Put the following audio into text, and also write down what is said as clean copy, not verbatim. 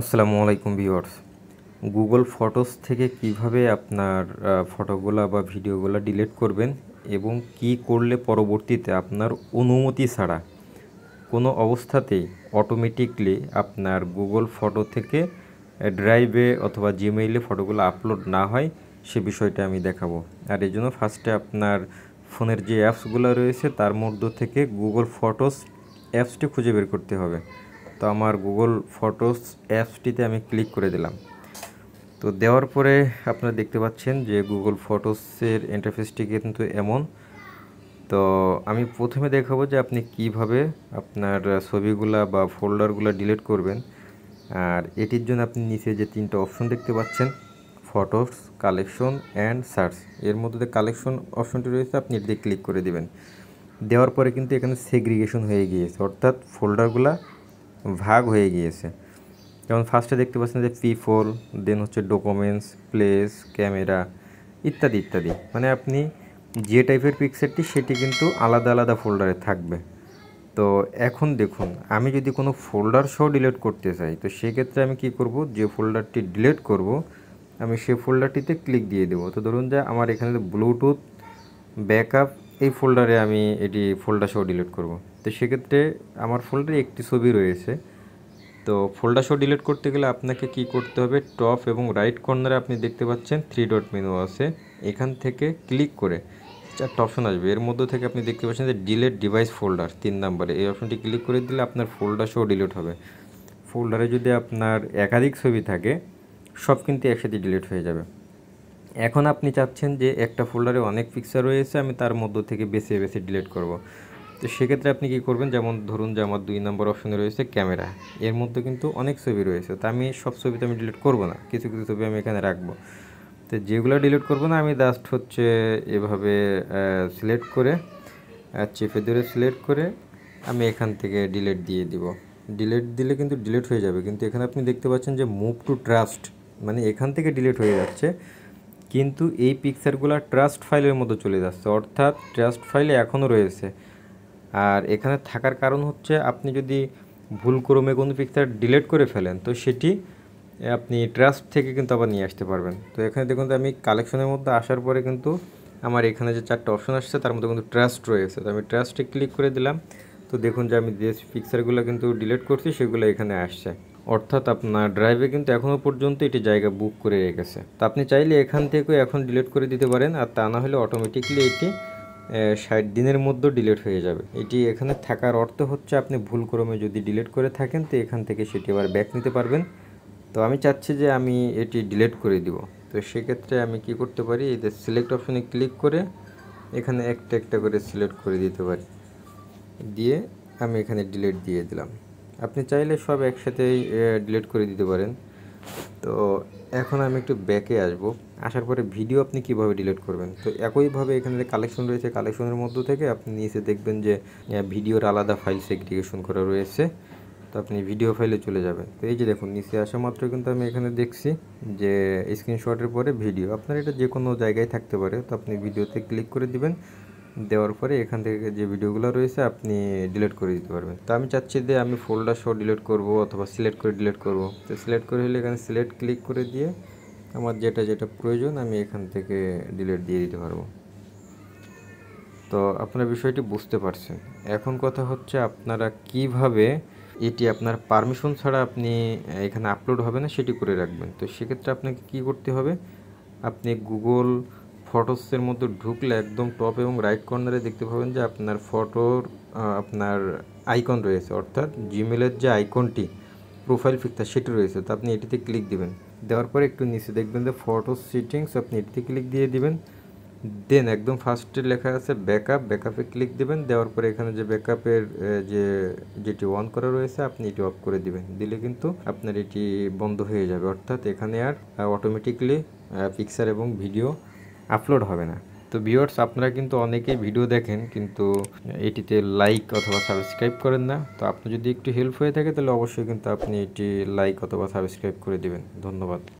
আসসালামু আলাইকুম viewers. Google photos থেকে কিভাবে আপনার ফটোগুলা বা ভিডিওগুলা ডিলিট করবেন এবং কি করলে পরবর্তীতে আপনার অনুমতি ছাড়া কোনো অবস্থাতেই অটোমেটিকলি আপনার গুগল ফটো থেকে ড্রাইভে অথবা জিমেইলে ফটোগুলো আপলোড না হয় সে বিষয়টা আমি দেখাবো। আর এই জন্য ফার্স্টে আপনার ফোনের যে অ্যাপসগুলো রয়েছে তার মধ্য থেকে গুগল ফটোস অ্যাপসটি খুঁজে বের করতে হবে। তো আমার গুগল ফটোস অ্যাপসটিতে আমি ক্লিক করে দিলাম। তো দেওয়ার পরে আপনারা দেখতে পাচ্ছেন যে গুগল ফটোসের ইন্টারফেসটি কিন্তু এমন। তো আমি প্রথমে দেখাবো যে আপনি কিভাবে আপনার ছবিগুলা বা ফোল্ডারগুলো ডিলিট করবেন। আর এটির জন্য আপনি নিচে যে তিনটা অপশন দেখতে পাচ্ছেন, ফটোস, কালেকশন অ্যান্ড সার্চ, এর মধ্যে কালেকশন অপশনটি রয়েছে, আপনি এটিতে ক্লিক করে দিবেন। দেওয়ার পরে কিন্তু এখানে সেগ্রিগেশন হয়ে গিয়েছে, অর্থাৎ ফোল্ডারগুলা ভাগ হয়ে গিয়েছে। যেমন ফার্স্টে দেখতে পাচ্ছেন যে পিপল, দেন হচ্ছে ডকুমেন্টস, প্লেস, ক্যামেরা ইত্যাদি ইত্যাদি। মানে আপনি যে টাইপের পিকচারটি সেটি কিন্তু আলাদা আলাদা ফোল্ডারে থাকবে। তো এখন দেখুন, আমি যদি কোনো ফোল্ডার সহ ডিলিট করতে চাই, তো সেক্ষেত্রে আমি কি করব, যে ফোল্ডারটি ডিলিট করব আমি সেই ফোল্ডারটিতে ক্লিক দিয়ে দেবো। তো ধরুন যে আমার এখানে ব্লুটুথ ব্যাকআপ, এই ফোল্ডারে আমি এটি ফোল্ডার সহ ডিলিট করব। তো সেক্ষেত্রে আমার ফোল্ডারে একটি ছবি রয়েছে। তো ফোল্ডার সহ ডিলিট করতে গেলে আপনাকে কি করতে হবে, টপ এবং রাইট কর্নারে আপনি দেখতে পাচ্ছেন 3 ডট মেনু আছে, এখান থেকে ক্লিক করে 4টা অপশন আসবে। এর মধ্যে থেকে আপনি দেখতে পাচ্ছেন যে ডিলিট ডিভাইস ফোল্ডার 3 নম্বরে, এই অপশনটি ক্লিক করে দিলে আপনার ফোল্ডার সহ ডিলিট হবে। ফোল্ডারে যদি আপনার একাধিক ছবি থাকে সব কিন্তু একসাথে ডিলিট হয়ে যাবে। এখন আপনি চাচ্ছেন যে একটা ফোল্ডারে অনেক পিকচার রয়েছে, আমি তার মধ্য থেকে বেছে বেছে ডিলিট করব। তো সেক্ষেত্রে আপনি কি করবেন, যেমন ধরুন যে আমার 2 নম্বর অপশনে রয়েছে ক্যামেরা, এর মধ্যে কিন্তু অনেক ছবি রয়েছে। তো আমি সব ছবি তো আমি ডিলিট করব না, কিছু কিছু ছবি আমি এখানে রাখবো। তো যেগুলো ডিলিট করব না আমি জাস্ট হচ্ছে এভাবে সিলেক্ট করে চেপে ধরে সিলেক্ট করে আমি এখান থেকে ডিলিট দিয়ে দিব। ডিলিট দিলে কিন্তু ডিলিট হয়ে যাবে, কিন্তু এখানে আপনি দেখতে পাচ্ছেন যে মুভ টু ট্রাস্ট, মানে এখান থেকে ডিলিট হয়ে যাচ্ছে, কিন্তু এই পিকচারগুলো ট্রাস্ট ফাইলের মধ্যে চলে যাচ্ছে, অর্থাৎ ট্রাস্ট ফাইলে এখনও রয়েছে। আর এখানে থাকার কারণ হচ্ছে আপনি যদি ভুলক্রমে কোনো পিকচার ডিলিট করে ফেলেন তো সেটি আপনি ট্রাস্ট থেকে কিন্তু আবার নিয়ে আসতে পারবেন। তো এখানে দেখুন আমি কালেকশনের মধ্যে আসার পরে কিন্তু আমার এখানে যে 4টা অপশন আসছে তার মধ্যে কিন্তু ট্রাস্ট রয়েছে। তো আমি ট্রাস্টে ক্লিক করে দিলাম। তো দেখুন যে আমি যে পিকচারগুলো কিন্তু ডিলিট করছি সেগুলো এখানে আসছে, অর্থাৎ আপনার ড্রাইভে কিন্তু এখনও পর্যন্ত এটি জায়গা বুক করে রেখেছে। তো আপনি চাইলে এখান থেকেও এখন ডিলিট করে দিতে পারেন, আর তা না হলে অটোমেটিকলি এটি 60 দিনের মধ্যে ডিলিট হয়ে যাবে। এটি এখানে থাকার অর্থ হচ্ছে আপনি ভুলক্রমে যদি ডিলিট করে থাকেন তো এখান থেকে সেটি আবার ব্যাক নিতে পারবেন। তো আমি চাচ্ছি যে আমি এটি ডিলিট করে দিব। তো সেক্ষেত্রে আমি কি করতে পারি, এই যে সিলেক্ট অপশনে ক্লিক করে এখানে একটা একটা করে সিলেক্ট করে দিতে পারি, দিয়ে আমি এখানে ডিলিট দিয়ে দিলাম। আপনি চাইলে সব একসাথেই ডিলিট করে দিতে পারেন। তো এখন আমি একটু ব্যাকে আসব, আসার পরে ভিডিও আপনি কিভাবে ডিলিট করবেন। তো একইভাবে এখানে যে কালেকশন রয়েছে, কালেকশনের মধ্য থেকে আপনি নিচে দেখবেন যে ভিডিওর আলাদা ফাইল সেগ্রিগেশন করা রয়েছে। তো আপনি ভিডিও ফাইলে চলে যাবেন। তো এই যে দেখুন নিচে আসা মাত্র কিন্তু আমি এখানে দেখছি যে স্ক্রিনশটের পরে ভিডিও, আপনার এটা যে কোনো জায়গায় থাকতে পারে। তো আপনি ভিডিওতে ক্লিক করে দিবেন, দেওয়ার পরে এখান থেকে যে ভিডিওগুলো রয়েছে আপনি ডিলিট করে দিতে পারবেন। তো আমি চাচ্ছি যে আমি ফোল্ডার সহ ডিলিট করব অথবা সিলেক্ট করে ডিলিট করব। তো সিলেক্ট করে হলে এখানে সিলেক্ট ক্লিক করে দিয়ে আমার যেটা যেটা প্রয়োজন আমি এখান থেকে ডিলিট দিয়ে দিতে পারবো। তো আপনারা বিষয়টি বুঝতে পারছেন। এখন কথা হচ্ছে আপনারা কিভাবে এটি আপনার পারমিশন ছাড়া আপনি এখানে আপলোড হবে না সেটি করে রাখবেন। তো সেক্ষেত্রে আপনাকে কি করতে হবে, আপনি গুগল ফটোসের মধ্যে ঢুকলে একদম টপ এবং রাইট কর্নারে দেখতে পাবেন যে আপনার ফটোর আপনার আইকন রয়েছে, অর্থাৎ জিমেলের যে আইকনটি প্রোফাইল পিকচার সেটি রয়েছে। তো আপনি এটিতে ক্লিক দিবেন, দেওয়ার পরে একটু নিচে দেখবেন যে ফটো সেটিংস, আপনি এটিতে ক্লিক দিয়ে দিবেন। দেন একদম ফার্স্টে লেখা আছে ব্যাকআপ, ব্যাকআপে ক্লিক দিবেন। দেওয়ার পরে এখানে যে ব্যাকআপের যেটি অন করা রয়েছে আপনি এটি অফ করে দিবেন, দিলে কিন্তু আপনার এটি বন্ধ হয়ে যাবে, অর্থাৎ এখানে আর অটোমেটিকলি পিকচার এবং ভিডিও আপলোড হবে না। তো ভিউয়ার্স, আপনারা কিন্তু অনেকেই ভিডিও দেখেন কিন্তু এটিতে লাইক অথবা সাবস্ক্রাইব করেন না। তো আপনি যদি একটু হেল্প হয়ে থাকে তাহলে অবশ্যই কিন্তু আপনি এটি লাইক অথবা সাবস্ক্রাইব করে দিবেন। ধন্যবাদ।